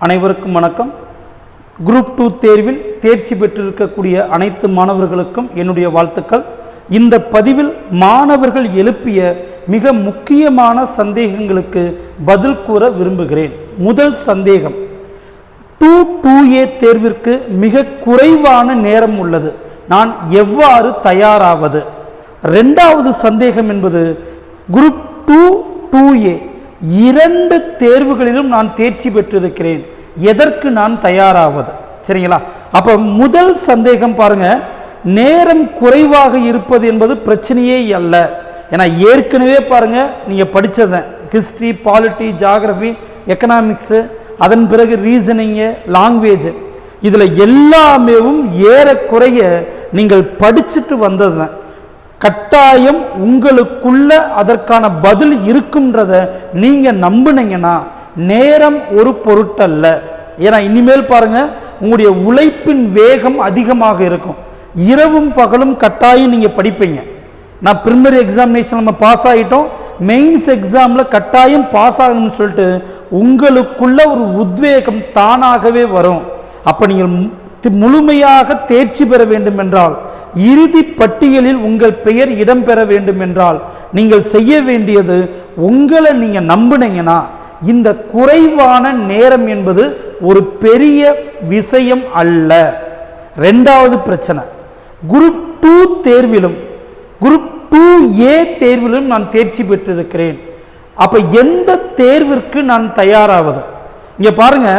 அனைவருக்கும் வணக்கம். குரூப் 2 தேர்வில் தேர்ச்சி பெற்றிருக்கக்கூடிய அனைத்து மாணவர்களுக்கும் என்னுடைய வாழ்த்துக்கள். இந்த பதிவில் மாணவர்கள் எழுப்பிய மிக முக்கியமான சந்தேகங்களுக்கு பதில் கூற விரும்புகிறேன். முதல் சந்தேகம், 2A தேர்விற்கு மிக குறைவான நேரம் உள்ளது, நான் எவ்வாறு தயாராவது? இரண்டாவது சந்தேகம் என்பது, குரூப் 2A இரண்டு தேர்வுகளிலும் நான் தேர்ச்சி பெற்றிருக்கிறேன், எதற்கு நான் தயாராவது? சரிங்களா? அப்போ முதல் சந்தேகம் பாருங்க, நேரம் குறைவாக இருப்பது என்பது பிரச்சனையே அல்ல. ஏன்னா ஏற்கனவே பாருங்க, நீங்க படிச்சது ஹிஸ்டரி, பாலிட்டி, ஜியாகிரபி, எக்கனாமிக்ஸ், அதன் பிறகு ரீசனிங்கு, லாங்குவேஜ், இதில் எல்லாமேவும் ஏறக்குறைய நீங்கள் படிச்சுட்டு வந்தது தான். கட்டாயம் உங்களுக்குள்ள அதற்கான பதில் இருக்கும்ன்றத நீங்க நம்புனீங்கன்னா நேரம் ஒரு பொருட்டல்ல. ஏன்னா இனிமேல் பாருங்க, உங்களுடைய உழைப்பின் வேகம் அதிகமாக இருக்கும். இரவும் பகலும் கட்டாயம் நீங்க படிப்பீங்க. நான் பிரிமினரி எக்ஸாமினேஷன் நம்ம பாஸ் ஆகிட்டோம், மெயின்ஸ் எக்ஸாமில் கட்டாயம் பாஸ் ஆகணும்னு சொல்லிட்டு உங்களுக்குள்ள ஒரு உத்வேகம் தானாகவே வரும். அப்போ நீங்கள் முழுமையாக தேர்ச்சி பெற வேண்டும் என்றால், இறுதி பட்டியலில் உங்கள் பெயர் இடம்பெற வேண்டும் என்றால், நீங்கள் செய்ய வேண்டியது, உங்களை நீங்கள் நம்பினீங்கன்னா இந்த குறைவான நேரம் என்பது ஒரு பெரிய விஷயம் அல்ல. ரெண்டாவது பிரச்சனை, குரூப் 2 தேர்விலும் குரூப் 2A தேர்விலும் நான் தேர்ச்சி பெற்றிருக்கிறேன். அப்ப எந்த தேர்விற்கு நான் தயாராவது? இங்க பாருங்க,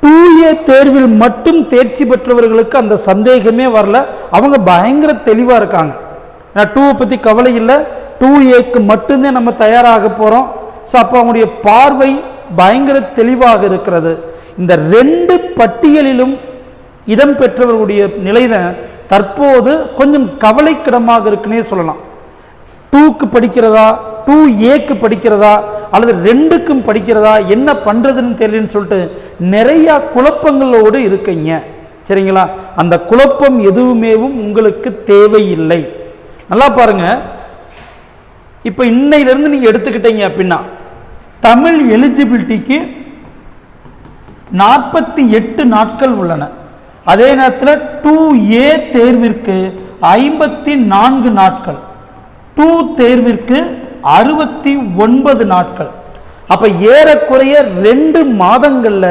2A தேர்வில் மட்டும் தேர்ச்சி பெற்றவர்களுக்கு அந்த சந்தேகமே வரல, அவங்க பயங்கர தெளிவா இருக்காங்க. 2 பத்தி கவலை இல்லை, 2Aக்கு மட்டும்தான் நம்ம தயாராக போறோம். ஸோ அப்போ அவங்களுடைய பார்வை பயங்கர தெளிவாக இருக்கிறது. இந்த ரெண்டு பட்டியலிலும் இடம்பெற்றவர்களுடைய நிலைதான் தற்போது கொஞ்சம் கவலைக்கிடமாக இருக்குன்னே சொல்லலாம். 2க்கு படிக்கிறதா, 2Aக்கு படிக்கிறதா, அல்லது 2க்கும் படிக்கிறதா, என்ன பண்றதுன்னு தெரியலன்னு சொல்லிட்டு நிறைய குழப்பங்களோடு இருக்கீங்க. சரிங்களா? அந்த குழப்பம் எதுவுமேவும் உங்களுக்கு தேவையில்லை. நல்லா பாருங்க, இப்ப இன்னையிலிருந்து நீங்க எடுத்துக்கிட்டீங்க அப்படின்னா, தமிழ் எலிஜிபிலிட்டிக்கு 48 நாட்கள் உள்ளன. அதே நேரத்தில் 2A தேர்விற்கு 54 நாட்கள், 2 தேர்விற்கு 69 நாட்கள். அப்ப ஏறக்குறைய 2 மாதங்கள்ல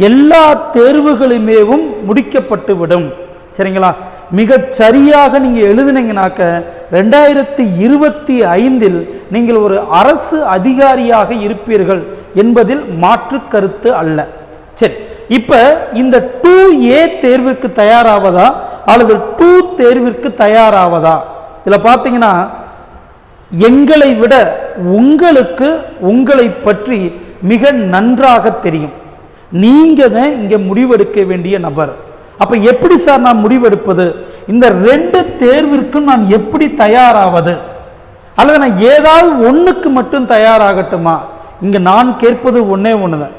எல்லா தேர்வுகளுமேவும் முடிக்கப்பட்டு விடும். சரிங்களா? மிக சரியாக நீங்க எழுதினீங்கனாக்க 2025 நீங்கள் ஒரு அரசு அதிகாரியாக இருப்பீர்கள் என்பதில் மாற்று கருத்து அல்ல. சரி, இப்ப இந்த 2A தேர்விற்கு தயாராவதா அல்லது 2 தேர்விற்கு தயாராவதா? இதுல பாத்தீங்கன்னா, எங்களை விட உங்களுக்கு உங்களை பற்றி மிக நன்றாக தெரியும். நீங்க தான் இங்க முடிவெடுக்க வேண்டிய நபர். அப்ப எப்படி சார் நான் முடிவெடுப்பது? இந்த 2 தேர்விற்கும் நான் எப்படி தயாராவது? அல்லது நான் ஏதாவது ஒண்ணுக்கு மட்டும் தயாராகட்டுமா? இங்க நான் கேட்பது ஒன்னே ஒண்ணுதான்,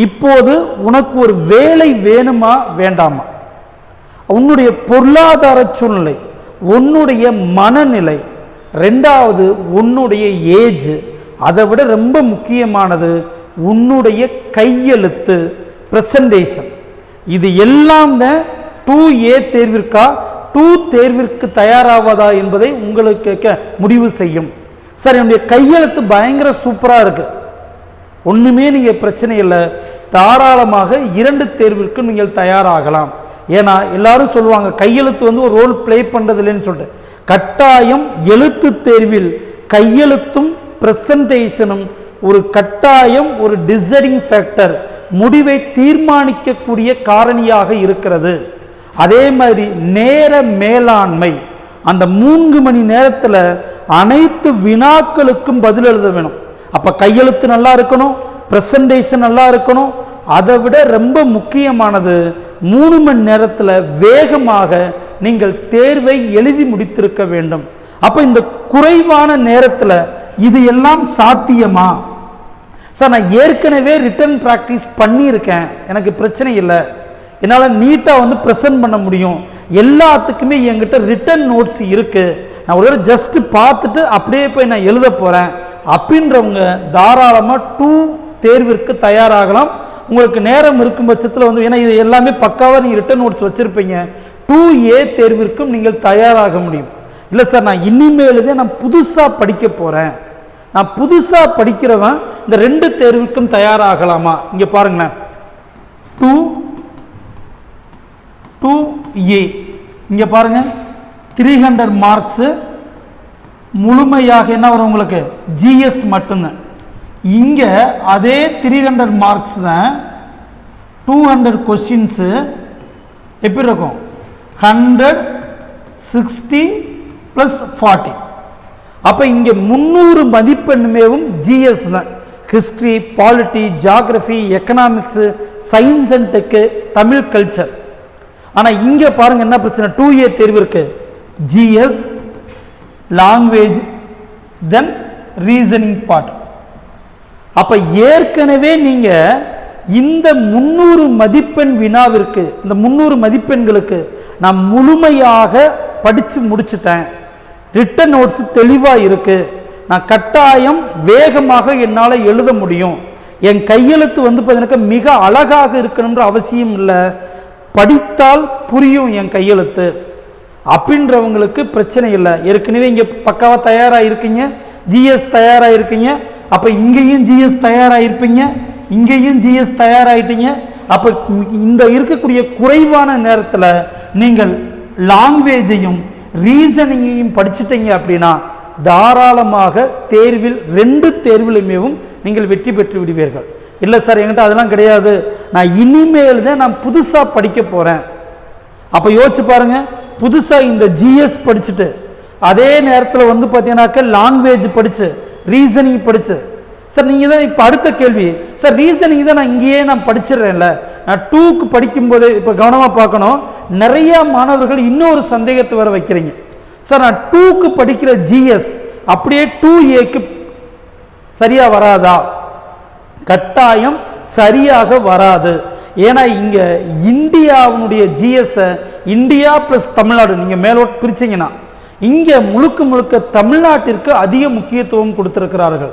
இப்போது உனக்கு ஒரு வேலை வேணுமா வேண்டாமா? உன்னுடைய பொருளாதார சூழ்நிலை, உன்னுடைய மனநிலை, ரெண்டாவது உன்னுடைய ஏஜ், அதை விட ரொம்ப முக்கியமானது உன்னுடைய கையெழுத்து, பிரசன்டேஷன். இது எல்லாம் தான் 2A தேர்விற்கா 2 தேர்விற்கு தயாராவதா என்பதை உங்களுக்கு முடிவு செய்யும். சார், என்னுடைய கையெழுத்து பயங்கர சூப்பரா இருக்கு, ஒண்ணுமே நீங்க பிரச்சனை இல்லை, தாராளமாக 2 தேர்விற்கு நீங்கள் தயாராகலாம். ஏன்னா எல்லாரும் சொல்லுவாங்க கையெழுத்து ஒரு ரோல் பிளே பண்றது இல்லைன்னு சொல்லிட்டு. கட்டாயம் எழுத்து தேர்வில் கையெழுத்தும் பிரசன்டேஷனும் ஒரு கட்டாயம் ஒரு டிசைடிங் ஃபேக்டர், முடிவை தீர்மானிக்கக்கூடிய காரணியாக இருக்கிறது. அதே மாதிரி நேர மேலாண்மை, அந்த 3 மணி நேரத்தில் அனைத்து வினாக்களுக்கும் பதில் எழுத வேணும். அப்ப கையெழுத்து நல்லா இருக்கணும், பிரசன்டேஷன் நல்லா இருக்கணும். அதை விட ரொம்ப முக்கியமானது 3 மணி நேரத்தில் வேகமாக நீங்கள் தேர்வை எழுதி முடித்திருக்க வேண்டும். அப்ப இந்த குறைவான நேரத்தில் இது எல்லாம் சாத்தியமா? சார், நான் ஏற்கனவே ரிட்டன் பிராக்டிஸ் பண்ணியிருக்கேன், எனக்கு பிரச்சனை இல்லை, என்னால் நீட்டாக ப்ரெசென்ட் பண்ண முடியும், எல்லாத்துக்குமே என்கிட்ட ரிட்டன் நோட்ஸ் இருக்கு, நான் ஒரு ஜஸ்ட் பார்த்துட்டு அப்படியே போய் நான் எழுத போகிறேன் அப்படின்றவங்க தாராளமாக 2 தேர்விற்கு தயாராகலாம். உங்களுக்கு நேரம் இருக்கும் பட்சத்தில் வந்து, ஏன்னா இது எல்லாமே பக்காவாக நீங்கள் ரிட்டன் நோட்ஸ் வச்சுருப்பீங்க, 2A தேர்விற்கும் நீங்கள் தயாராக முடியும். இல்லை சார், நான் இனிமேலுதே நான் புதுசாக படிக்க போகிறேன், நான் புதுசாக படிக்கிறவன் இந்த 2 தேர்வுக்கும் தயாராகலாமா? இங்கே பாருங்களேன், 2A இங்கே பாருங்கள், 300 மார்க்ஸு முழுமையாக என்ன வரும் உங்களுக்கு, ஜிஎஸ் மட்டும்தான். இங்கே அதே 300 மார்க்ஸ் தான் 200 கொஸ்டின்ஸு எப்படி இருக்கும், 160 + 40. அப்போ இங்கே 300 மதிப்பெண்ணுமேவும் ஜிஎஸ் தான். History, polity, geography, economics, science and tech, Tamil, culture. ஆனால் இங்கே பாருங்கள் என்ன பிரச்சனை, 2A தேர்வு இருக்கு, GS, language, then reasoning part. அப்போ ஏற்கனவே நீங்கள் இந்த 300 மதிப்பெண் வினாவிற்கு, இந்த 300 மதிப்பெண்களுக்கு நான் முழுமையாக படித்து முடிச்சுட்டேன், ரிட்டன் நோட்ஸ் தெளிவாக இருக்குது, நான் கட்டாயம் வேகமாக என்னால் எழுத முடியும், என் கையெழுத்து வந்து பார்த்தீங்கன்னா மிக அழகாக இருக்கணுன்ற அவசியம் இல்லை, படித்தால் புரியும் என் கையெழுத்து அப்படின்றவங்களுக்கு பிரச்சனை இல்லை. ஏற்கனவே இங்கே பக்காவாக தயாராக இருக்கீங்க, ஜிஎஸ் தயாராக இருக்கீங்க, அப்போ இங்கேயும் ஜிஎஸ் தயாராக இருப்பீங்க, இங்கேயும் ஜிஎஸ் தயாராகிட்டீங்க. அப்போ இந்த இருக்கக்கூடிய குறைவான நேரத்தில் நீங்கள் லாங்குவேஜையும் ரீசனிங்கையும் படிச்சுட்டீங்க அப்படின்னா தாராளமாக தேர்வில் 2 தேர்விலுமேவும் நீங்கள் வெற்றி பெற்று விடுவீர்கள். இல்லை சார், என்கிட்ட அதெல்லாம் கிடையாது, நான் இனிமேல் தான் நான் புதுசாக படிக்க போகிறேன். அப்போ யோசிச்சு பாருங்கள், புதுசாக இந்த ஜிஎஸ் படிச்சுட்டு அதே நேரத்தில் வந்து பார்த்தீங்கன்னாக்க லாங்குவேஜ் படித்து ரீசனிங் படித்து, சார் நீங்கள் தான் இப்போ அடுத்த கேள்வி, சார் ரீசனிங் தான் நான் இங்கேயே நான் படிச்சிடுறேன்ல, நான் 2க்கு படிக்கும்போதே இப்போ கவனமாக பார்க்கணும், நிறையா மாணவர்கள் இன்னொரு சந்தேகத்தை வர வைக்கிறீங்க, சார் நான் 2க்கு படிக்கிற ஜிஎஸ் அப்படியே 2Aக்கு சரியாக வராதா? கட்டாயம் சரியாக வராது. ஏன்னா இங்கே இந்தியாவுடைய ஜிஎஸ்ஸை இந்தியா ப்ளஸ் தமிழ்நாடு நீங்கள் மேலோட்டு பிரிச்சிங்கன்னா இங்கே முழுக்க முழுக்க தமிழ்நாட்டிற்கு அதிக முக்கியத்துவம் கொடுத்துருக்கிறார்கள்.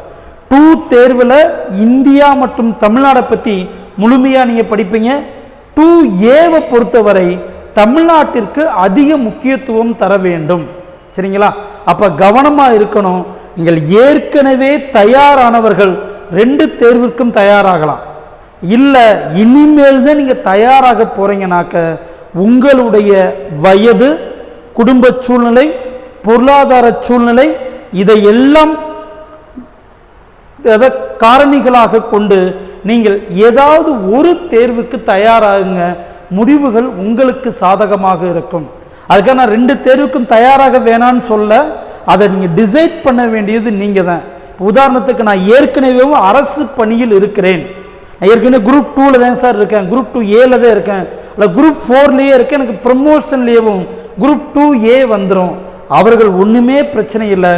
2 தேர்வில் இந்தியா மற்றும் தமிழ்நாடை பற்றி முழுமையாக நீங்கள் படிப்பீங்க. 2Aவை பொறுத்தவரை தமிழ்நாட்டிற்கு அதிக முக்கியத்துவம் தர வேண்டும். சரிங்களா? அப்போ கவனமாக இருக்கணும். நீங்கள் ஏற்கனவே தயாரானவர்கள் 2 தேர்விற்கும் தயாராகலாம். இல்லை இனிமேல் தான் நீங்கள் தயாராக போகிறீங்கனாக்க உங்களுடைய வயது, குடும்ப சூழ்நிலை, பொருளாதார சூழ்நிலை இதையெல்லாம் காரணிகளாக கொண்டு நீங்கள் ஏதாவது ஒரு தேர்வுக்கு தயாராகுங்க, முடிவுகள் உங்களுக்கு சாதகமாக இருக்கும். அதுக்காக நான் 2 தேர்வுக்கும் தயாராக வேணான்னு சொல்ல, அதை நீங்கள் டிசைட் பண்ண வேண்டியது நீங்கள் தான். உதாரணத்துக்கு நான் ஏற்கனவே அரசு பணியில் இருக்கிறேன், ஏற்கனவே குரூப் 2ல தான் சார் இருக்கேன், குரூப் 2Aல தான் இருக்கேன், இல்லை குரூப் 4லேயே இருக்கேன், எனக்கு ப்ரமோஷன்லேயும் குரூப் 2A வந்துடும். அவர்கள் ஒன்றுமே பிரச்சனை இல்லை,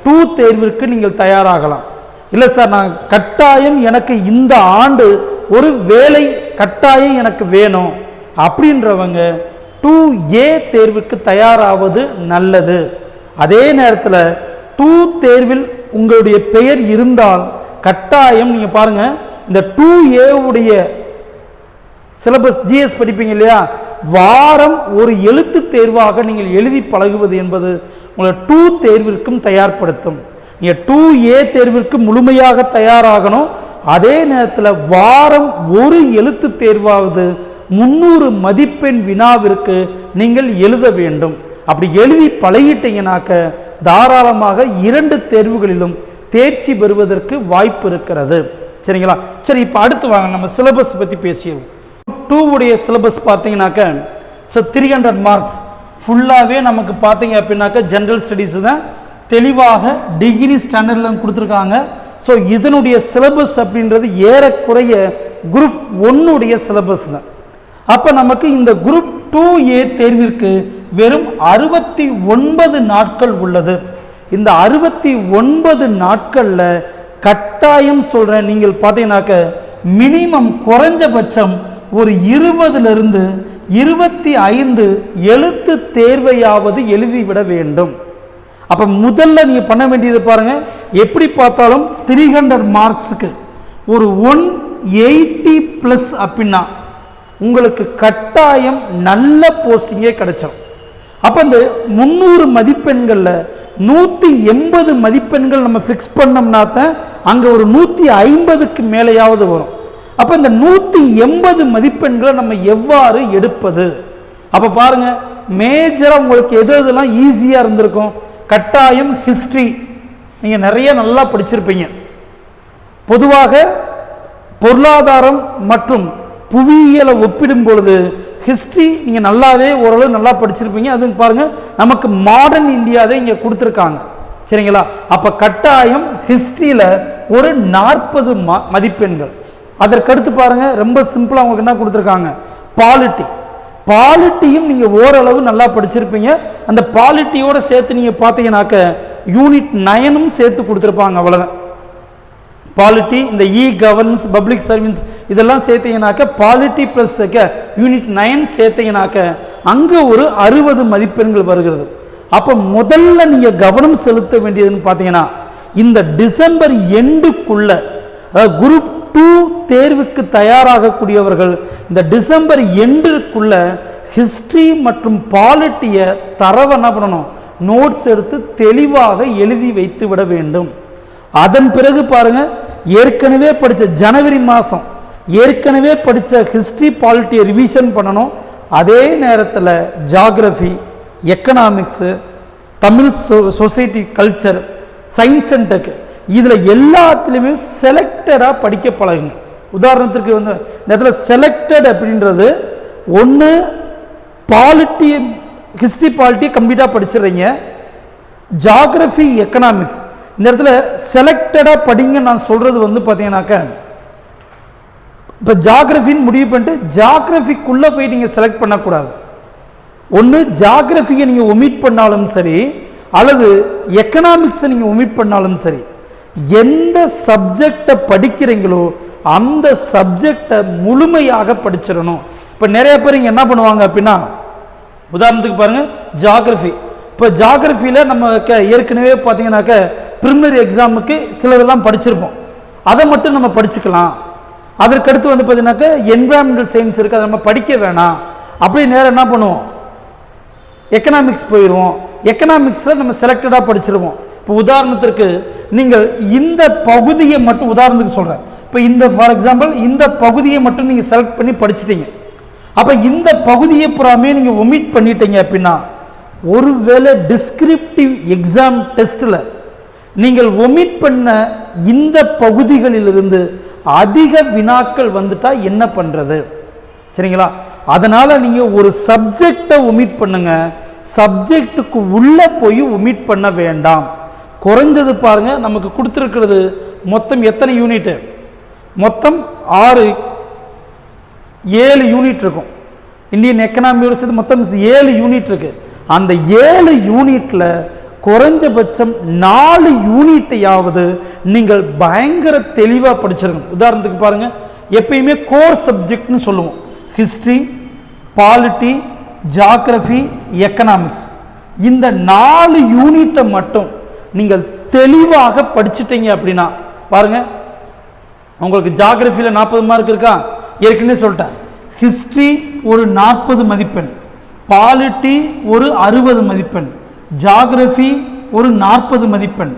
2 தேர்விற்கு நீங்கள் தயாராகலாம். இல்லை சார் நான் கட்டாயம் எனக்கு இந்த ஆண்டு ஒரு வேலை கட்டாயம் எனக்கு வேணும் அப்படின்றவங்க 2A தேர்வுக்கு தயாராவது நல்லது. அதே நேரத்தில் 2 தேர்வில் உங்களுடைய பெயர் இருந்தால் கட்டாயம் நீங்கள் பாருங்கள், இந்த 2A உடைய சிலபஸ் ஜிஎஸ் படிப்பீங்க இல்லையா, வாரம் ஒரு எழுத்து தேர்வாக நீங்கள் எழுதி பழகுவது என்பது உங்களை 2 தேர்விற்கும் தயார்படுத்தும். நீங்கள் 2A தேர்விற்கு முழுமையாக தயாராகணும். அதே நேரத்தில் வாரம் ஒரு எழுத்து தேர்வாவது 300 மதிப்பெண் வினாவிற்கு நீங்கள் எழுத வேண்டும். அப்படி எழுதி பழகிட்டீங்கனாக்க தாராளமாக 2 தேர்வுகளிலும் தேர்ச்சி பெறுவதற்கு வாய்ப்பு இருக்கிறது. சரிங்களா? சரி, இப்போ அடுத்து வாங்க நம்ம சிலபஸ் பற்றி பேசிடுவோம். 2 உடைய சிலபஸ் பார்த்தீங்கன்னாக்க 300 மார்க்ஸ் ஃபுல்லாகவே நமக்கு பார்த்தீங்க அப்படின்னாக்க ஜென்ரல் ஸ்டடீஸ் தான் தெளிவாக டிகிரி ஸ்டாண்டர்டில் கொடுத்துருக்காங்க. ஸோ இதனுடைய சிலபஸ் அப்படின்றது ஏறக்குறைய குரூப் 1 சிலபஸ் தான். அப்போ நமக்கு இந்த குரூப் 2A தேர்விற்கு வெறும் 69 நாட்கள் உள்ளது. இந்த 69 நாட்களில் கட்டாயம் சொல்கிறேன், நீங்கள் பார்த்தீங்கன்னாக்க மினிமம் குறைஞ்சபட்சம் ஒரு 20லிருந்து 25 எழுத்து தேர்வையாவது எழுதிவிட வேண்டும். அப்போ முதல்ல நீங்கள் பண்ண வேண்டியது பாருங்கள், எப்படி பார்த்தாலும் 300 மார்க்ஸுக்கு ஒரு 1 80+ அப்படின்னா உங்களுக்கு கட்டாயம் நல்ல போஸ்டிங்கே கிடைச்சிடும். அப்போ இந்த 300 மதிப்பெண்களில் 180 மதிப்பெண்கள் நம்ம ஃபிக்ஸ் பண்ணோம்னா தான் அங்கே ஒரு 150க்கு மேலேயாவது வரும். அப்போ இந்த 180 மதிப்பெண்களை நம்ம எவ்வாறு எடுப்பது? அப்போ பாருங்க, மேஜராக உங்களுக்கு எது எதெல்லாம் ஈஸியாக இருந்திருக்கும். கட்டாயம் ஹிஸ்ட்ரி நீங்கள் நிறைய நல்லா படிச்சிருப்பீங்க. பொதுவாக பொருளாதாரம் மற்றும் புவியியலை ஒப்பிடும் பொழுது ஹிஸ்ட்ரி நீங்கள் நல்லாவே ஓரளவு நல்லா படிச்சிருப்பீங்க. அது பாருங்கள், நமக்கு மாடர்ன் இந்தியாவே இங்கே கொடுத்துருக்காங்க. சரிங்களா? அப்போ கட்டாயம் ஹிஸ்ட்ரியில் ஒரு 40 மதிப்பெண்கள். அதற்கடுத்து பாருங்கள், ரொம்ப சிம்பிளாக உங்களுக்கு என்ன கொடுத்துருக்காங்க, பாலிட்டியும் நீங்கள் ஓரளவு நல்லா படிச்சிருப்பீங்க. அந்த பாலிட்டியோட சேர்த்து நீங்கள் பார்த்தீங்கன்னாக்க யூனிட் 9ம் சேர்த்து கொடுத்துருப்பாங்க. அவ்வளோதான். பாலிட்டி, இந்த கவர்னன்ஸ், பப்ளிக் சர்வீஸ் இதெல்லாம் சேர்த்தீங்கன்னாக்க பாலிட்டி ப்ளஸ் யூனிட் 9 சேர்த்தீங்கன்னாக்க அங்கே ஒரு 60 மதிப்பெண்கள் வருகிறது. அப்போ முதல்ல நீங்கள் கவனம் செலுத்த வேண்டியதுன்னு பார்த்தீங்கன்னா, இந்த டிசம்பர் எண்டுக்குள்ள, அதாவது குரூப் 2 தேர்வுக்கு தயாராகக்கூடியவர்கள் இந்த டிசம்பர் எண்டுக்குள்ள ஹிஸ்ட்ரி மற்றும் பாலிட்டியை தரவை என்ன பண்ணணும், நோட்ஸ் எடுத்து தெளிவாக எழுதி வைத்து விட வேண்டும். அதன் பிறகு பாருங்க, ஏற்கனவே படித்த ஜனவரி மாதம் ஏற்கனவே படித்த ஹிஸ்ட்ரி பாலிட்டியை ரிவிஷன் பண்ணணும். அதே நேரத்தில் geography, economics, Tamil society culture, science and tech இதில் எல்லாத்துலேயுமே செலக்டடாக படிக்க பழகுங்க. உதாரணத்திற்கு வந்து இந்த இடத்துல செலக்டட் அப்படின்றது ஒன்று பாலிட்டி, ஹிஸ்ட்ரி பாலிட்டி கம்ப்ளீட்டாக படிச்சிடுறீங்க. ஜாகிரஃபி, எக்கனாமிக்ஸ் இந்த இடத்துல செலக்டடாக படிங்க. நான் சொல்கிறது வந்து பார்த்தீங்கன்னாக்க, இப்போ ஜாகிரஃபின்னு முடிவு பண்ணிட்டு ஜாகிரஃபிக்குள்ளே போய் நீங்கள் செலக்ட் பண்ணக்கூடாது. ஒன்று ஜாகிரஃபியை நீங்கள் ஒமிட் பண்ணாலும் சரி, அல்லது எக்கனாமிக்ஸை நீங்கள் ஒமிட் பண்ணாலும் சரி, எந்த சப்ஜெக்டை படிக்கிறீங்களோ அந்த சப்ஜெக்டை முழுமையாக படிச்சிடணும். இப்போ நிறைய பேர் இங்கே என்ன பண்ணுவாங்க அப்படின்னா, உதாரணத்துக்கு பாருங்கள், ஜாகிரஃபி. இப்போ ஜாகிரஃபியில் நம்ம ஏற்கனவே பார்த்தீங்கன்னாக்க ப்ரிலிமினரி எக்ஸாமுக்கு சிலதெல்லாம் படிச்சிருப்போம், அதை மட்டும் நம்ம படிச்சுக்கலாம். அதற்கடுத்து வந்து பார்த்தீங்கன்னாக்க என்விரான்மெண்டல் சயின்ஸ் இருக்குது, அதை நம்ம படிக்க வேணாம். அப்படி நேரம் என்ன பண்ணுவோம், எக்கனாமிக்ஸ் போயிடுவோம். எக்கனாமிக்ஸில் நம்ம செலக்டடாக படிச்சிருவோம். இப்போ உதாரணத்திற்கு நீங்கள் இந்த பகுதியை மட்டும், உதாரணத்துக்கு சொல்கிறேன், இப்போ இந்த ஃபார் எக்ஸாம்பிள் இந்த பகுதியை மட்டும் நீங்கள் செலக்ட் பண்ணி படிச்சிட்டீங்க. அப்போ இந்த பகுதியை புறாமே நீங்கள் ஒமிட் பண்ணிட்டீங்க அப்படின்னா, ஒருவேளை டிஸ்கிரிப்டிவ் எக்ஸாம் டெஸ்ட்டில் நீங்கள் ஒமிட் பண்ண இந்த பகுதிகளிலிருந்து அதிக வினாக்கள் வந்துட்டா என்ன பண்ணுறது? சரிங்களா? அதனால் நீங்கள் ஒரு சப்ஜெக்டை ஒமிட் பண்ணுங்க, சப்ஜெக்டுக்கு உள்ளே போய் ஒமிட் பண்ண வேண்டாம். குறைஞ்சது பாருங்கள், நமக்கு கொடுத்துருக்கிறது மொத்தம் எத்தனை யூனிட்டு, மொத்தம் 7 யூனிட் இருக்கும். இந்தியன் எக்கனாமியோட சேர்த்து மொத்தம் 7 யூனிட் இருக்குது. அந்த 7 யூனிட்டில் குறைஞ்சபட்சம் 4 யூனிட்டையாவது நீங்கள் பயங்கர தெளிவாக படிச்சிருக்கணும். உதாரணத்துக்கு பாருங்கள், எப்பயுமே கோர் சப்ஜெக்ட்னு சொல்லுவோம், ஹிஸ்ட்ரி, பாலிட்டி, ஜாகிரஃபி, எக்கனாமிக்ஸ். இந்த 4 யூனிட்டை மட்டும் நீங்கள் தெளிவாக படிச்சிட்டீங்க அப்படின்னா பாருங்கள், உங்களுக்கு ஜாகிரஃபியில் 40 மார்க் இருக்கா, ஏற்கனவே சொல்லிட்டேன். ஹிஸ்ட்ரி ஒரு 40 மதிப்பெண், பாலிட்டி ஒரு 60 மதிப்பெண், ஜாகிரஃபி ஒரு 40 மதிப்பெண்,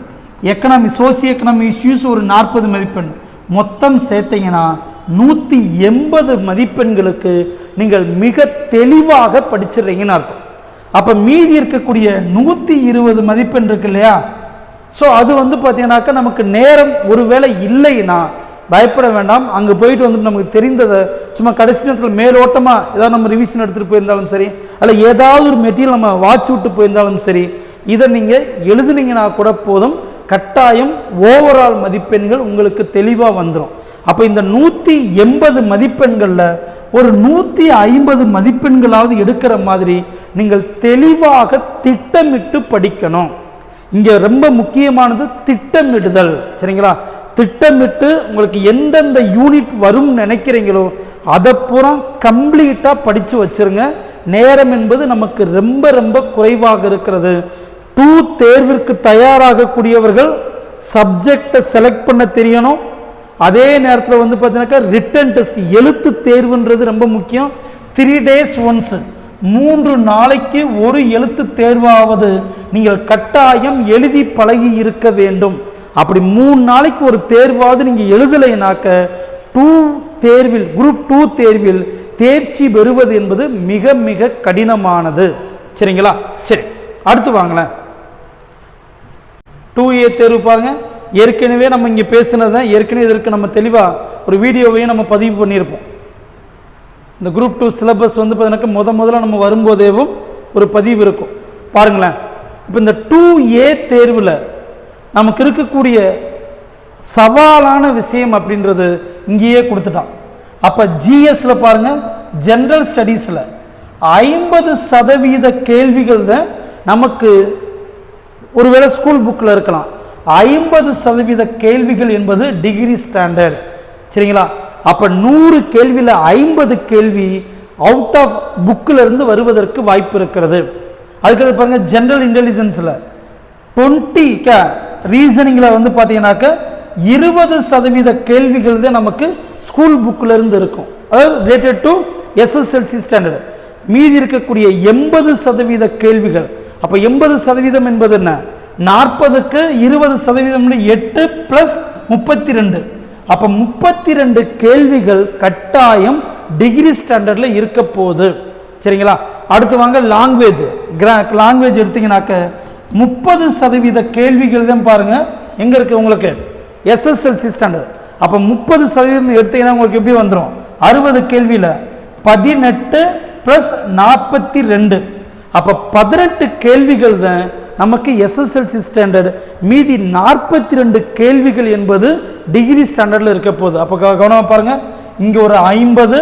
எக்கனாமி சோசியோ எக்கனாமி இஷ்யூஸ் ஒரு 40 மதிப்பெண். மொத்தம் சேர்த்தீங்கன்னா 180 மதிப்பெண்களுக்கு நீங்கள் மிக தெளிவாக படிச்சிடுறீங்கன்னு அர்த்தம். அப்போ மீதி இருக்கக்கூடிய 120 மதிப்பெண் இருக்கு இல்லையா, ஸோ அது வந்து பார்த்தீங்கன்னாக்கா நமக்கு நேரம் ஒருவேளை இல்லைன்னா பயப்பட வேண்டாம். அங்கே போயிட்டு வந்துட்டு நமக்கு தெரிந்ததை சும்மா கடைசி நேரத்தில் மேலோட்டமாக ஏதாவது நம்ம ரிவிஷன் எடுத்துகிட்டு போயிருந்தாலும் சரி, அல்ல ஏதாவது ஒரு மெட்டீரியல் நம்ம வாட்ச் விட்டு போயிருந்தாலும் சரி, இதை நீங்கள் எழுதுனீங்கன்னா கூட போதும், கட்டாயம் ஓவரால் மதிப்பெண்கள் உங்களுக்கு தெளிவாக வந்துடும். அப்போ இந்த 180 மதிப்பெண்களில் ஒரு 150 மதிப்பெண்களாவது எடுக்கிற மாதிரி நீங்கள் தெளிவாக திட்டமிட்டு படிக்கணும். இங்கே ரொம்ப முக்கியமானது திட்டமிடுதல். சரிங்களா? திட்டமிட்டு உங்களுக்கு எந்தெந்த யூனிட் வரும் நினைக்கிறீங்களோ அதை பூரா கம்ப்ளீட்டாக படித்து வச்சுருங்க. நேரம் என்பது நமக்கு ரொம்ப ரொம்ப குறைவாக இருக்கிறது. 2 தேர்விற்கு தயாராகக்கூடியவர்கள் சப்ஜெக்டை செலக்ட் பண்ண தெரியணும். அதே நேரத்தில் வந்து பார்த்தீங்கன்னாக்கா ரிட்டன் டெஸ்ட் எழுத்து தேர்வுன்றது ரொம்ப முக்கியம். 3 days once, 3 நாளைக்கு ஒரு எழுத்து தேர்வாவது நீங்கள் கட்டாயம் எழுதி பழகி இருக்க வேண்டும். அப்படி 3 நாளைக்கு ஒரு தேர்வாவது நீங்கள் எழுதலைனாக்க குரூப் 2 தேர்வில் தேர்ச்சி பெறுவது என்பது மிக மிக கடினமானது. சரிங்களா? சரி, அடுத்து வாங்களேன். 2A தேர்வு பாருங்க. ஏற்கனவே நம்ம இங்கே பேசுனது, ஏற்கனவே இதற்கு நம்ம தெளிவாக ஒரு வீடியோவையும் நம்ம பதிவு பண்ணியிருப்போம். இந்த குரூப் 2 சிலபஸ் வந்து பார்த்தீங்கன்னா முதல்ல நம்ம வரும்போதேவும் ஒரு பதிவு இருக்கும் பாருங்களேன். இப்போ இந்த 2A தேர்வில் நமக்கு இருக்கக்கூடிய சவாலான விஷயம் அப்படின்றது இங்கேயே கொடுத்துட்டான். அப்போ ஜிஎஸ்ல பாருங்க, ஜெனரல் ஸ்டடீஸில் 50% கேள்விகள் தான் நமக்கு ஒருவேளை ஸ்கூல் புக்கில் இருக்கலாம். 50% கேள்விகள் என்பது டிகிரி ஸ்டாண்டர்ட். சரிங்களா? அப்போ 100 கேள்வியில் 50 கேள்வி அவுட் ஆஃப் புக்கில் இருந்து வருவதற்கு வாய்ப்பு இருக்கிறது. அதுக்கு பாருங்க, ஜெனரல் இன்டெலிஜென்ஸில் 20 ரீசனிங்கில் வந்து பார்த்தீங்கன்னாக்க 20% கேள்விகள் தான் நமக்கு ஸ்கூல் புக்கில் இருந்து இருக்கும், அதாவது ரிலேட்டட் டு எஸ்எஸ்எல்சி ஸ்டாண்டர்டு. மீதி இருக்கக்கூடிய 80% கேள்விகள். அப்போ 80% என்பது என்ன? 40க்கு 20% 8 + 32. அப்போ 32 கேள்விகள் கட்டாயம் டிகிரி ஸ்டாண்டர்டில் இருக்க போகுது. சரிங்களா? அடுத்து வாங்க, லாங்குவேஜ் எடுத்தீங்கன்னாக்க 30% கேள்விகள் தான் பாருங்க எங்க இருக்கு உங்களுக்கு எஸ்எஸ்எல்சி ஸ்டாண்டர்ட். அப்போ 30% எடுத்தீங்கன்னா உங்களுக்கு எப்படி வந்துடும்? 60 கேள்வியில் 18 + 42. அப்போ 18 கேள்விகள் தான் நமக்கு எஸ்எஸ்எல்சி ஸ்டாண்டர்ட். மீதி 42 கேள்விகள் என்பது டிகிரி ஸ்டாண்டர்டில் இருக்க போகுது. அப்போ கவனமாக பாருங்க, இங்கே ஒரு 50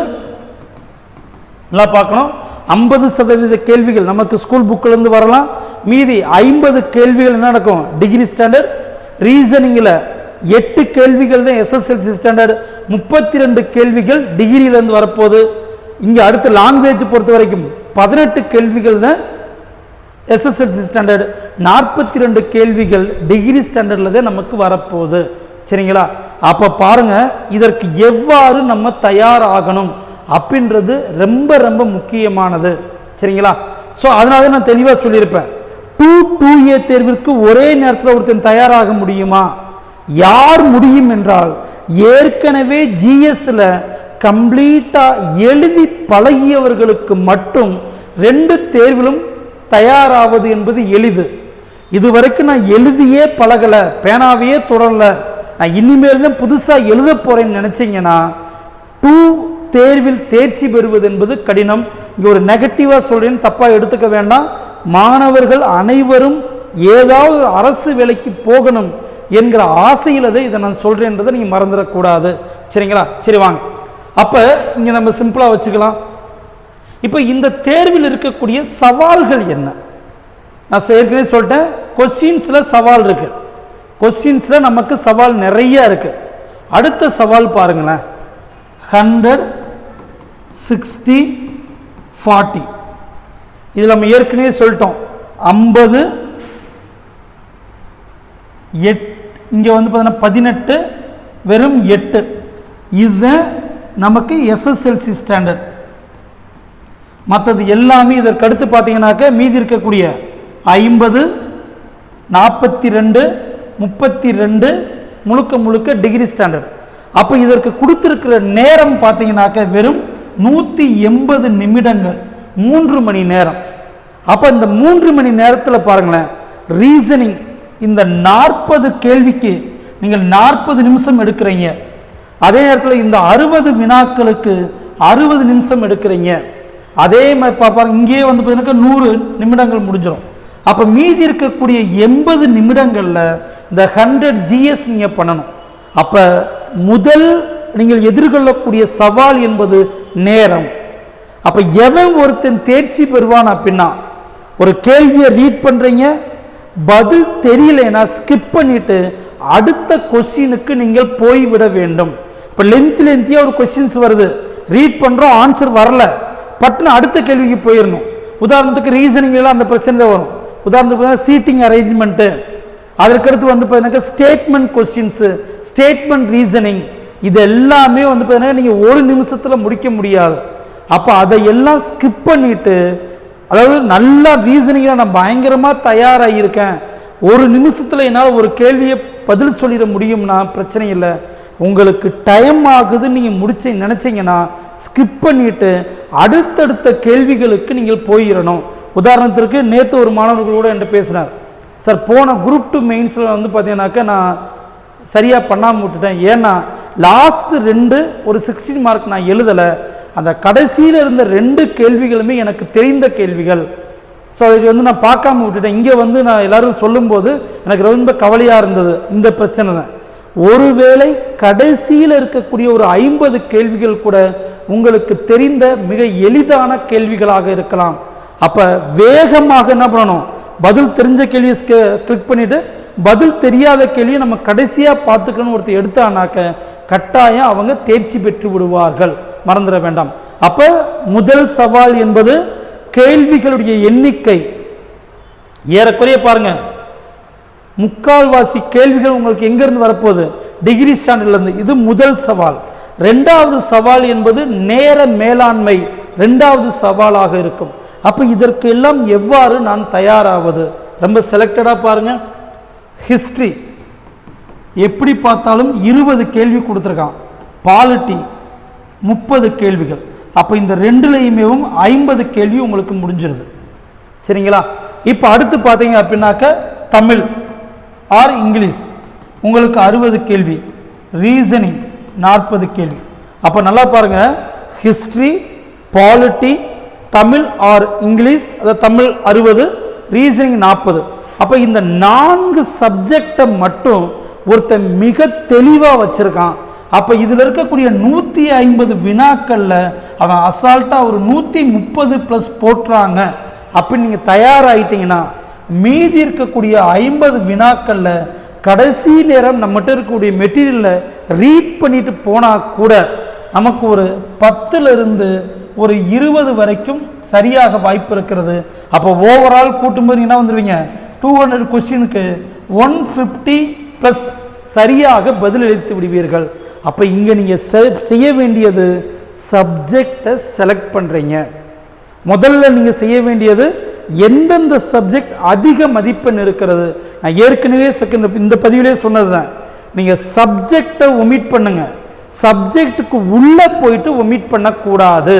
எல்லாம் பார்க்கணும். 50% கேள்விகள் நமக்கு ஸ்கூல் புக்கிலேருந்து வரலாம். மீதி 50 கேள்விகள் என்ன நடக்கும்? Degree standard. ரீசனிங்கில் 8 கேள்விகள் தான் எஸ்எஸ்எல்சி ஸ்டாண்டர்ட். 32 கேள்விகள் டிகிரியிலேருந்து வரப்போகுது. இங்கே அடுத்து லாங்குவேஜ் பொறுத்த வரைக்கும் 18 கேள்விகள் தான் எஸ்எஸ்எல்சி ஸ்டாண்டர்ட். 42 கேள்விகள் டிகிரி ஸ்டாண்டர்டில் தான் நமக்கு வரப்போகுது. சரிங்களா? அப்போ பாருங்க, இதற்கு எவ்வாறு நம்ம தயாராகணும் அப்படின்றது ரொம்ப ரொம்ப முக்கியமானது. சரிங்களா? ஸோ அதனால நான் தெளிவாக சொல்லியிருப்பேன், 2A தேர்விற்கு ஒரே நேரத்தில் ஒருத்தன் தயாராக முடியுமா? யார் முடியும் என்றால், ஏற்கனவே ஜிஎஸ்ல கம்ப்ளீட்டாக எழுதி பழகியவர்களுக்கு மட்டும் 2 தேர்விலும் தயாராவது என்பது எளிது. இதுவரைக்கும் நான் எழுதியே பழகலை, பேனாவையே தொடரலை, நான் இனிமேல் தான் புதுசாக எழுத போகிறேன்னு நினச்சிங்கன்னா 2 தேர்வில் தேர்ச்சி பெறுவது என்பது கடினம். இங்கே ஒரு நெகட்டிவாக சொல்கிறேன்னு தப்பாக எடுத்துக்க வேண்டாம். மாணவர்கள் அனைவரும் ஏதாவது அரசு வேலைக்கு போகணும் என்கிற ஆசையில் இதை நான் சொல்கிறேன்றதை நீங்கள் மறந்துடக்கூடாது. சரிங்களா? சரி வாங்க, அப்போ இங்கே நம்ம சிம்பிளாக வச்சுக்கலாம். இப்போ இந்த தேர்வில் இருக்கக்கூடிய சவால்கள் என்ன? நான் ஏற்கனவே சொல்லிட்டேன், கொஸ்டின்ஸில் சவால் இருக்கு. கொஸ்டின்ஸில் நமக்கு சவால் நிறைய இருக்கு. அடுத்த சவால் பாருங்களேன், 100, 60, 40. இதில் நம்ம ஏற்கனவே சொல்லிட்டோம் 50, 8, இங்கே வந்து பார்த்தீங்கன்னா 18, வெறும் 8. இதுதான் நமக்கு எஸ்எஸ்எல்சி ஸ்டாண்டர்ட். மற்றது எல்லாமே இதற்கு அடுத்து பார்த்தீங்கன்னாக்க மீதி இருக்கக்கூடிய 50, 42, 32 முழுக்க டிகிரி ஸ்டாண்டர்ட். அப்போ இதற்கு கொடுத்துருக்கிற நேரம் பார்த்தீங்கன்னாக்க வெறும் 180 நிமிடங்கள், 3 மணி நேரம். அப்போ இந்த 3 மணி நேரத்தில் பாருங்களேன், ரீசனிங் இந்த 40 கேள்விக்கு நீங்கள் 40 நிமிஷம் எடுக்கிறீங்க. அதே நேரத்தில் இந்த 60 வினாக்களுக்கு 60 நிமிஷம் எடுக்கிறீங்க. அதே மாதிரி பார்ப்பாங்க, இங்கேயே வந்து பார்த்தீங்கன்னா 100 நிமிடங்கள் முடிஞ்சிடும். அப்போ மீதி இருக்கக்கூடிய 80 நிமிடங்களில் இந்த 100 GS நீங்கள் பண்ணணும். அப்போ முதல் நீங்கள் எதிர்கொள்ளக்கூடிய சவால் என்பது நேரம். அப்போ எவன் ஒருத்தன் தேர்ச்சி பெறுவான் அப்படின்னா, ஒரு கேள்வியை ரீட் பண்ணுறீங்க, பதில் தெரியலைன்னா ஸ்கிப் பண்ணிட்டு அடுத்த கொஸ்டினுக்கு நீங்கள் போய்விட வேண்டும். இப்போ லென்த்தியாக ஒரு கொஸ்டின்ஸ் வருது, ரீட் பண்ணுறோம், ஆன்சர் வரல, பட்டுன்னு அடுத்த கேள்விக்கு போயிடணும். உதாரணத்துக்கு ரீசனிங்லாம் அந்த பிரச்சனை தான் வரும். உதாரணத்துக்கு பார்த்தீங்கன்னா சீட்டிங் அரேஞ்ச்மெண்ட்டு, அதற்கடுத்து வந்து பார்த்தீங்கன்னா ஸ்டேட்மெண்ட் கொஸ்டின்ஸு, ஸ்டேட்மெண்ட் ரீசனிங், இது எல்லாமே வந்து பார்த்தீங்கன்னா நீங்கள் ஒரு நிமிஷத்தில் முடிக்க முடியாது. அப்போ அதையெல்லாம் ஸ்கிப் பண்ணிவிட்டு, அதாவது நல்லா ரீசனிங்காக நான் பயங்கரமாக தயாராகியிருக்கேன், ஒரு நிமிஷத்தில் என்னால் ஒரு கேள்வியை பதில் சொல்லிட முடியும்னா பிரச்சனை இல்லை. உங்களுக்கு டைம் ஆகுதுன்னு நீங்கள் நினச்சிங்கன்னா ஸ்கிப் பண்ணிவிட்டு அடுத்தடுத்த கேள்விகளுக்கு நீங்கள் போயிடணும். உதாரணத்திற்கு நேற்று ஒரு மாணவர்களோடு என்கிட்ட பேசினார், சார் போன குரூப் 2 மெயின்ஸில் வந்து பார்த்தீங்கன்னாக்கா நான் சரியாக பண்ணாமல் விட்டுட்டேன், ஏன்னா லாஸ்ட்டு 2 ஒரு 16 மார்க் நான் எழுதலை, அந்த கடைசியில் இருந்த 2 கேள்விகளுமே எனக்கு தெரிந்த கேள்விகள், ஸோ அதுக்கு வந்து நான் பார்க்காம விட்டுட்டேன். இங்கே வந்து நான் எல்லோரும் சொல்லும்போது எனக்கு ரொம்ப கவலையாக இருந்தது இந்த பிரச்சனை தான். ஒருவேளை கடைசியில் இருக்கக்கூடிய ஒரு 50 கேள்விகள் கூட உங்களுக்கு தெரிந்த மிக எளிதான கேள்விகளாக இருக்கலாம். அப்போ வேகமாக என்ன பண்ணணும், பதில் தெரிஞ்ச கேள்வியை கிளிக் பண்ணிவிட்டு பதில் தெரியாத கேள்வியை நம்ம கடைசியாக பார்த்துக்கணும்னு ஒருத்தர் எடுத்தானாக்க கட்டாயம் அவங்க தேர்ச்சி பெற்று விடுவார்கள், மறந்துட வேண்டாம். அப்போ முதல் சவால் என்பது கேள்விகளுடைய எண்ணிக்கை ஏறக்குறைய பாருங்க, முக்கால்வாசி கேள்விகள் உங்களுக்கு எங்கிருந்து வரப்போகுது, டிகிரி ஸ்டாண்டர்ட்லேருந்து. இது முதல் சவால். 2வது சவால் என்பது நேர மேலாண்மை 2வது சவாலாக இருக்கும். அப்போ இதற்கு எல்லாம் எவ்வாறு நான் தயாராவது, ரொம்ப செலக்டடாக பாருங்க. ஹிஸ்ட்ரி எப்படி பார்த்தாலும் 20 கேள்வி கொடுத்துருக்கான், பாலிட்டி 30 கேள்விகள். அப்போ இந்த 2லையுமே 50 கேள்வி உங்களுக்கு முடிஞ்சிருது, சரிங்களா. இப்போ அடுத்து பார்த்தீங்க அப்படின்னாக்க தமிழ் ஆர் இங்கிலீஷ் உங்களுக்கு 60 கேள்வி, ரீசனிங் 40 கேள்வி. அப்போ நல்லா பாருங்க, history, polity, Tamil R English, அதாவது தமிழ் 60, ரீசனிங் 40. அப்போ இந்த 4 சப்ஜெக்டை மட்டும் ஒருத்தன் மிக தெளிவாக வச்சிருக்கான். அப்போ இதில் இருக்கக்கூடிய 150 வினாக்களில் அவன் அசால்ட்டாக ஒரு 130+ போட்டுறாங்க அப்படின்னு நீங்கள் தயாராகிட்டீங்கன்னா மீதி இருக்கக்கூடிய 50 வினாக்களில் கடைசி நேரம் நம்மகிட்ட இருக்கக்கூடிய மெட்டீரியலை ரீட் பண்ணிட்டு போனால் கூட நமக்கு ஒரு 10லிருந்து ஒரு 20 வரைக்கும் சரியாக வாய்ப்பு இருக்கிறது. அப்போ ஓவரால் கூட்டும்போது என்ன வந்துடுவீங்க, 200 கொஸ்டினுக்கு 150+ சரியாக பதிலளித்து விடுவீர்கள். அப்போ இங்கே நீங்கள் செய்ய வேண்டியது சப்ஜெக்டை செலக்ட் பண்ணுறீங்க. முதல்ல நீங்கள் செய்ய வேண்டியது எந்தெந்த சப்ஜெக்ட் அதிக மதிப்பெண் இருக்கிறது. நான் ஏற்கனவே இந்த பதிவிலே சொன்னது தான், நீங்கள் சப்ஜெக்டை ஒமிட் பண்ணுங்க, சப்ஜெக்டுக்கு உள்ளே போயிட்டு ஒமிட் பண்ணக்கூடாது.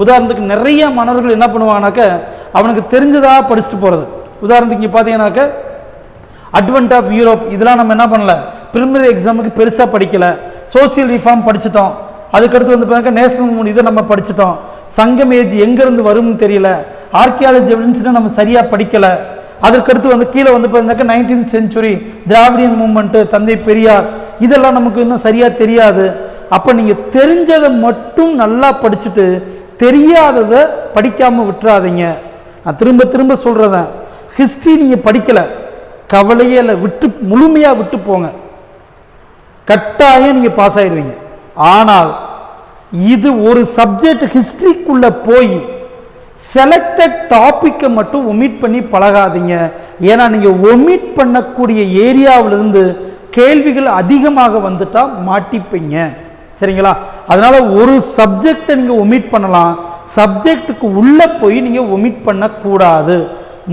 உதாரணத்துக்கு நிறைய மாணவர்கள் என்ன பண்ணுவாங்கனாக்க அவனுக்கு தெரிஞ்சதாக படிச்சுட்டு போகிறது. உதாரணத்துக்கு இங்கே பார்த்தீங்கன்னாக்க அட்வென்ட் ஆஃப் யூரோப் இதெல்லாம் நம்ம என்ன பண்ணல, பிரிலிமினரி எக்ஸாமுக்கு பெருசாக படிக்கலை. சோசியல் ரிஃபார்ம் படிச்சுட்டோம், அதுக்கடுத்து வந்து பார்த்தா நேஷனல் மூணு இதை நம்ம படிச்சுட்டோம். சங்கம் ஏஜ் எங்கேருந்து வரும்னு தெரியல, ஆர்கியாலஜி எவிடன்ஸ்னு நம்ம சரியாக படிக்கலை. அதற்கடுத்து வந்து கீழே வந்து பார்த்தீங்கன்னாக்கா 19th செஞ்சுரி, திராவிடியன் மூமெண்ட்டு, தந்தை பெரியார், இதெல்லாம் நமக்கு இன்னும் சரியாக தெரியாது. அப்போ நீங்கள் தெரிஞ்சதை மட்டும் நல்லா படிச்சுட்டு தெரியாததை படிக்காமல் விட்டுறாதீங்க. நான் திரும்ப திரும்ப சொல்கிறேன், ஹிஸ்ட்ரி நீங்கள் படிக்கலை கவலையே இல்லை, முழுமையாக விட்டு போங்க, கட்டாயம் நீங்கள் பாஸ் ஆகிடுவீங்க. ஆனால் இது ஒரு சப்ஜெக்ட் ஹிஸ்ட்ரிக்குள்ளே போய் செலக்டட் டாப்பிக்கை மட்டும் ஒமிட் பண்ணி பழகாதீங்க. ஏன்னா நீங்கள் ஒமிட் பண்ணக்கூடிய ஏரியாவிலிருந்து கேள்விகள் அதிகமாக வந்துட்டால் மாட்டிப்பீங்க, சரிங்களா. அதனால் ஒரு சப்ஜெக்டை நீங்கள் ஒமிட் பண்ணலாம், சப்ஜெக்டுக்கு உள்ளே போய் நீங்கள் ஒமிட் பண்ணக்கூடாது.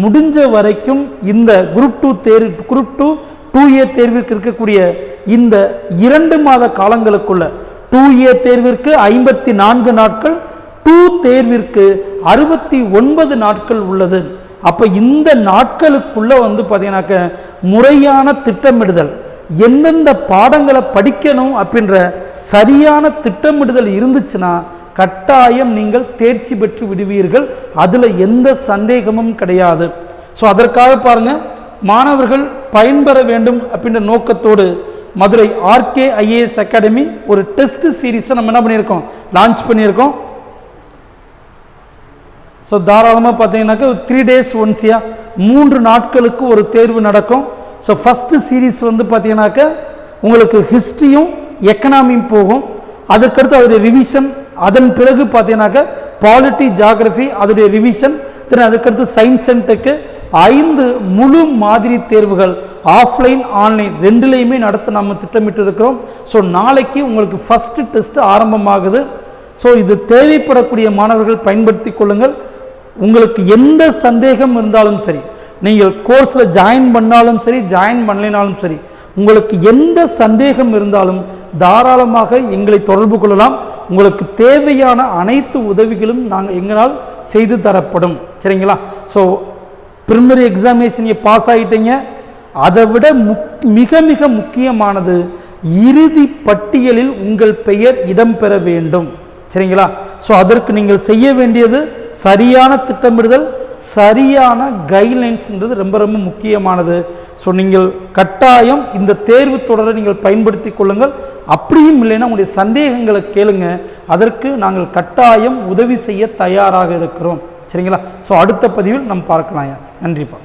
முடிஞ்ச வரைக்கும் இந்த குரூப் 2 2A தேர்விற்கு இருக்கக்கூடிய இந்த 2 மாத காலங்களுக்குள்ள 2A தேர்விற்கு 54 நாட்கள், 2 தேர்விற்கு 69 நாட்கள் உள்ளது. அப்போ இந்த நாட்களுக்குள்ள வந்து பார்த்தீங்கன்னாக்க முறையான திட்டமிடுதல், எந்தெந்த பாடங்களை படிக்கணும் அப்படின்ற சரியான திட்டமிடுதல் இருந்துச்சுன்னா கட்டாயம் நீங்கள் தேர்ச்சி பெற்று விடுவீர்கள், அதில் எந்த சந்தேகமும் கிடையாது. ஸோ அதற்காக பாருங்கள், மாணவர்கள் பயன்பெற வேண்டும் அப்படின்ற நோக்கத்தோடு மதுரை ஆர்கே ஐஏஎஸ் அகாடமி ஒரு டெஸ்ட் சீரீஸை நம்ம என்ன பண்ணியிருக்கோம், லான்ச் பண்ணியிருக்கோம். ஸோ தாராளமாக பார்த்தீங்கன்னாக்கா 3 days ஒன்ஸியாக 3 நாட்களுக்கு ஒரு தேர்வு நடக்கும். ஸோ ஃபஸ்ட்டு சீரீஸ் வந்து பார்த்தீங்கன்னாக்கா உங்களுக்கு ஹிஸ்ட்ரியும் எக்கனாமியும் போகும், அதற்கடுத்து அதோடைய ரிவிஷன், அதன் பிறகு பார்த்தீங்கன்னாக்கா பாலிட்டி, ஜியாகிரஃபி அதோடைய ரிவிஷன், தென் அதுக்கடுத்து சயின்ஸ் அண்ட் டெக்கு, 5 முழு மாதிரி தேர்வுகள் ஆஃப்லைன் ஆன்லைன் ரெண்டுலேயுமே நடத்த நம்ம திட்டமிட்டு இருக்கிறோம். ஸோ நாளைக்கு உங்களுக்கு ஃபஸ்ட்டு டெஸ்ட் ஆரம்பமாகுது. ஸோ இது தேவைப்படக்கூடிய மாணவர்கள் பயன்படுத்தி கொள்ளுங்கள். உங்களுக்கு எந்த சந்தேகம் இருந்தாலும் சரி, நீங்கள் கோர்ஸில் ஜாயின் பண்ணாலும் சரி, ஜாயின் பண்ணலைனாலும் சரி, உங்களுக்கு எந்த சந்தேகம் இருந்தாலும் தாராளமாக எங்களை தொடர்பு கொள்ளலாம். உங்களுக்கு தேவையான அனைத்து உதவிகளும் எங்களால் செய்து தரப்படும். சரிங்களா? ஸோ ப்ரிலிமினரி எக்ஸாமினேஷன் பாஸ் ஆகிட்டீங்க. அதை விட மிக மிக முக்கியமானது, இறுதி பட்டியலில் உங்கள் பெயர் இடம்பெற வேண்டும். சரிங்களா? ஸோ அதற்கு நீங்கள் செய்ய வேண்டியது சரியான திட்டமிடுதல், சரியான கைட்லைன்ஸ்ன்றது ரொம்ப ரொம்ப முக்கியமானது. ஸோ நீங்கள் கட்டாயம் இந்த தேர்வு தொடரை நீங்கள் பயன்படுத்தி கொள்ளுங்கள். அப்படியும் இல்லைன்னா உங்களுடைய சந்தேகங்களை கேளுங்க. அதற்கு நாங்கள் கட்டாயம் உதவி செய்ய தயாராக இருக்கிறோம். சரிங்களா? ஸோ அடுத்த பதிவில் நம்ம பார்க்கலாம். நன்றிப்பா.